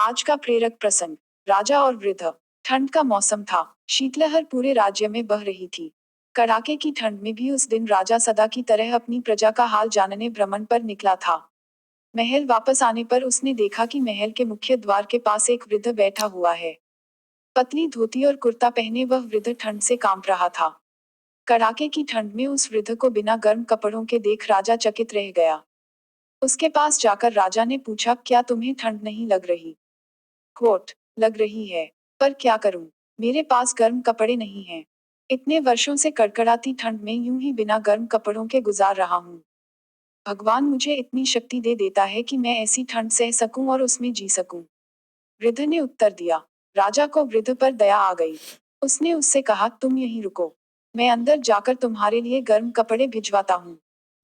आज का प्रेरक प्रसंग। राजा और वृद्ध। ठंड का मौसम था। शीतलहर पूरे राज्य में बह रही थी। कड़ाके की ठंड में भी उस दिन राजा सदा की तरह अपनी प्रजा का हाल जानने भ्रमण पर निकला था। महल वापस आने पर उसने देखा कि महल के मुख्य द्वार के पास एक वृद्ध बैठा हुआ है। पतली धोती और कुर्ता पहने वह वृद्ध ठंड से कांप रहा था। कड़ाके की ठंड में उस वृद्ध को बिना गर्म कपड़ों के देख राजा चकित रह गया। उसके पास जाकर राजा ने पूछा, क्या तुम्हें ठंड नहीं लग रही? कोट, लग रही है, पर क्या करूं? मेरे पास गर्म कपड़े नहीं हैं। इतने वर्षों से कड़कड़ाती ठंड में यूं ही बिना गर्म कपड़ों के गुजार रहा हूं। भगवान मुझे इतनी शक्ति दे देता है कि मैं ऐसी ठंड सह सकूं और उसमें जी सकूं। वृद्ध ने उत्तर दिया। राजा को वृद्ध पर दया आ गई। उसने उससे कहा, तुम यहीं रुको। मैं अंदर जाकर तुम्हारे लिए गर्म कपड़े भिजवाता हूँ।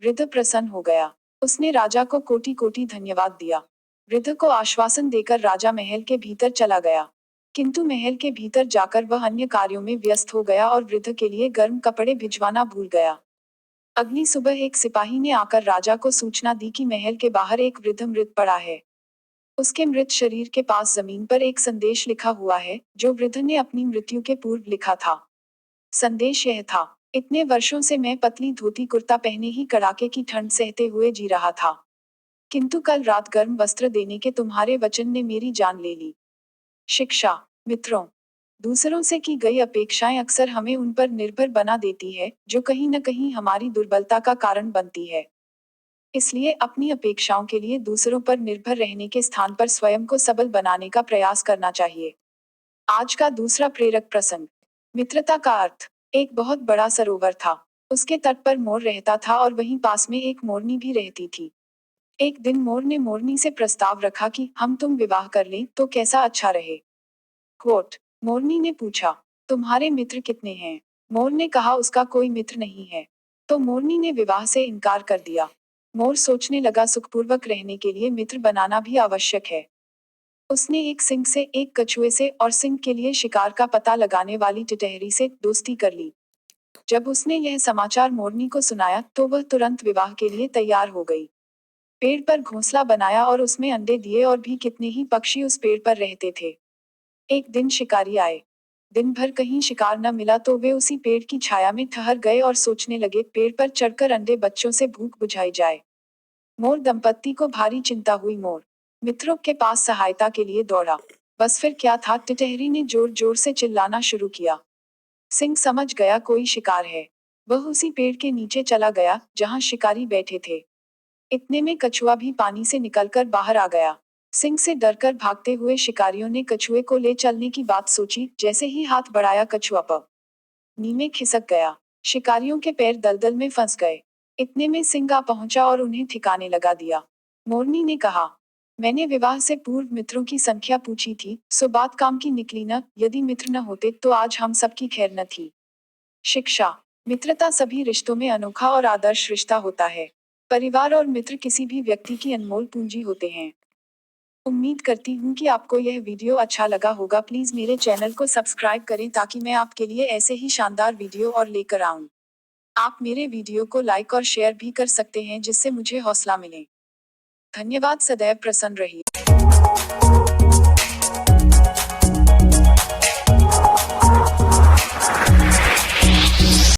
वृद्ध प्रसन्न हो गया। उसने राजा को कोटि कोटि धन्यवाद दिया। वृद्ध को आश्वासन देकर राजा महल के भीतर चला गया। किंतु महल के भीतर जाकर वह अन्य कार्यों में व्यस्त हो गया और वृद्ध के लिए गर्म कपड़े भिजवाना भूल गया। अगली सुबह एक सिपाही ने आकर राजा को सूचना दी कि महल के बाहर एक वृद्ध मृत पड़ा है। उसके मृत शरीर के पास जमीन पर एक संदेश लिखा हुआ है, जो वृद्ध ने अपनी मृत्यु के पूर्व लिखा था। संदेश यह था, इतने वर्षों से मैं पतली धोती कुर्ता पहने ही कड़ाके की ठंड सहते हुए जी रहा था। किंतु कल रात गर्म वस्त्र देने के तुम्हारे वचन ने मेरी जान ले ली। शिक्षा। मित्रों, दूसरों से की गई अपेक्षाएं अक्सर हमें उन पर निर्भर बना देती है, जो कहीं न कहीं हमारी दुर्बलता का कारण बनती है। इसलिए अपनी अपेक्षाओं के लिए दूसरों पर निर्भर रहने के स्थान पर स्वयं को सबल बनाने का प्रयास करना चाहिए। आज का दूसरा प्रेरक प्रसंग। मित्रता का अर्थ। एक बहुत बड़ा सरोवर था। उसके तट पर मोर रहता था और वहीं पास में एक मोरनी भी रहती थी। एक दिन मोर ने मोरनी से प्रस्ताव रखा कि हम तुम विवाह कर लें तो कैसा अच्छा रहे। कोट, मोरनी ने पूछा, तुम्हारे मित्र कितने हैं? मोर ने कहा, उसका कोई मित्र नहीं है। तो मोरनी ने विवाह से इनकार कर दिया। मोर सोचने लगा, सुखपूर्वक रहने के लिए मित्र बनाना भी आवश्यक है। उसने एक सिंह से, एक कछुए से और सिंह के लिए शिकार का पता लगाने वाली टिटहरी से दोस्ती कर ली। जब उसने यह समाचार मोरनी को सुनाया तो वह तुरंत विवाह के लिए तैयार हो गई। पेड़ पर घोंसला बनाया और उसमें अंडे दिए और भी कितने ही पक्षी उस पेड़ पर रहते थे। एक दिन शिकारी आए। दिन भर कहीं शिकार न मिला तो वे उसी पेड़ की छाया में ठहर गए और सोचने लगे, पेड़ पर चढ़कर अंडे बच्चों से भूख बुझाई जाए। मोर दंपत्ति को भारी चिंता हुई। मोर मित्रों के पास सहायता के लिए दौड़ा। बस फिर क्या था, टिटहरी ने जोर जोर से चिल्लाना शुरू किया। सिंह समझ गया कोई शिकार है। वह उसी पेड़ के नीचे चला गया जहां शिकारी बैठे थे। इतने में कछुआ भी पानी से निकलकर बाहर आ गया। सिंह से डरकर भागते हुए शिकारियों ने कछुए को ले चलने की बात सोची। जैसे ही हाथ बढ़ाया, कछुआ पानी में खिसक गया। शिकारियों के पैर दलदल में फंस गए। इतने में सिंह आ पहुंचा और उन्हें ठिकाने लगा दिया। मोरनी ने कहा, मैंने विवाह से पूर्व मित्रों की संख्या पूछी थी, सो बात काम की निकली न। यदि मित्र न होते तो आज हम सबकी खैर न थी। शिक्षा। मित्रता सभी रिश्तों में अनोखा और आदर्श रिश्ता होता है। परिवार और मित्र किसी भी व्यक्ति की अनमोल पूंजी होते हैं। उम्मीद करती हूँ कि आपको यह वीडियो अच्छा लगा होगा। प्लीज मेरे चैनल को सब्सक्राइब करें ताकि मैं आपके लिए ऐसे ही शानदार वीडियो और लेकर आऊं। आप मेरे वीडियो को लाइक और शेयर भी कर सकते हैं जिससे मुझे हौसला मिले। धन्यवाद। सदैव प्रसन्न रहिए।